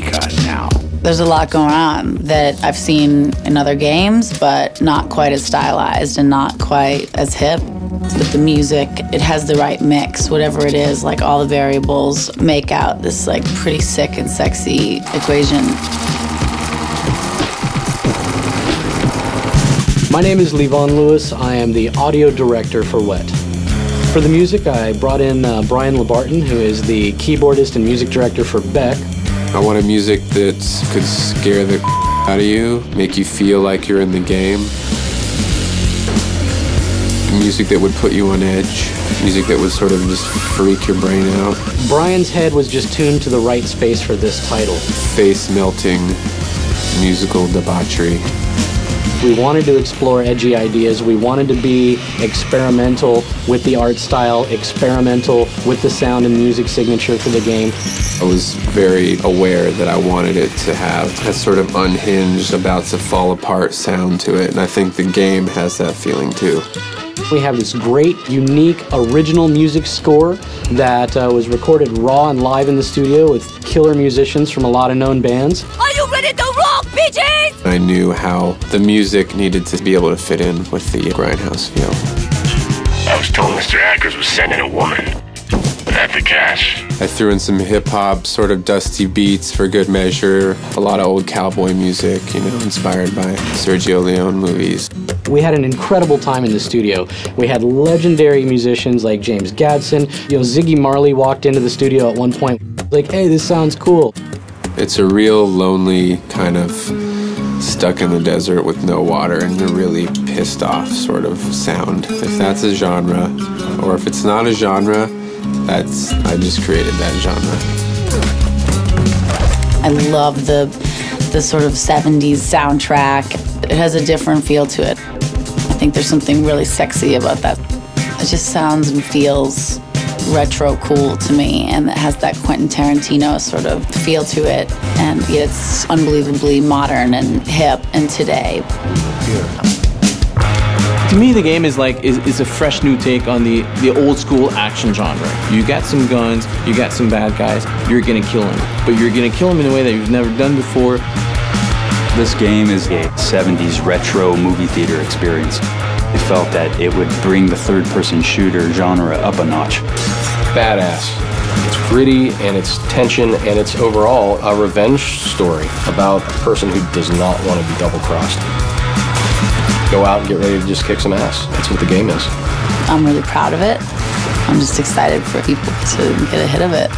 take on now. There's a lot going on that I've seen in other games, but not quite as stylized and not quite as hip. But the music, it has the right mix, whatever it is, like all the variables make out this like pretty sick and sexy equation. My name is Levon Lewis. I am the audio director for Wet. For the music, I brought in Brian LaBarton, who is the keyboardist and music director for Beck. I wanted music that could scare the out of you, make you feel like you're in the game. Music that would put you on edge. Music that would sort of just freak your brain out. Brian's head was just tuned to the right space for this title. Face-melting musical debauchery. We wanted to explore edgy ideas. We wanted to be experimental with the art style, experimental with the sound and music signature for the game. I was very aware that I wanted it to have a sort of unhinged, about to fall apart sound to it, and I think the game has that feeling too. We have this great, unique, original music score that was recorded raw and live in the studio with killer musicians from a lot of known bands. Are you ready to rock, bitches? I knew how the music needed to be able to fit in with the grindhouse feel. I was told Mr. Ackers was sending a woman. At the cash. I threw in some hip-hop, sort of dusty beats for good measure. A lot of old cowboy music, you know, inspired by Sergio Leone movies. We had an incredible time in the studio. We had legendary musicians like James Gadson. You know, Ziggy Marley walked into the studio at one point, like, hey, this sounds cool. It's a real lonely kind of stuck in the desert with no water and a really pissed off sort of sound. If that's a genre, or if it's not a genre, I just created that genre. I love the sort of 70s soundtrack. It has a different feel to it. I think there's something really sexy about that. It just sounds and feels retro cool to me, and it has that Quentin Tarantino sort of feel to it, and it's unbelievably modern and hip and today. To me, the game is like is a fresh new take on the old school action genre. You got some guns, you got some bad guys, you're gonna kill them, but you're gonna kill them in a way that you've never done before. This game is a 70s retro movie theater experience. It felt that it would bring the third-person shooter genre up a notch. Badass. It's gritty, and it's tension, and it's overall a revenge story about a person who does not want to be double-crossed. Go out and get ready to just kick some ass. That's what the game is. I'm really proud of it. I'm just excited for people to get a hit of it.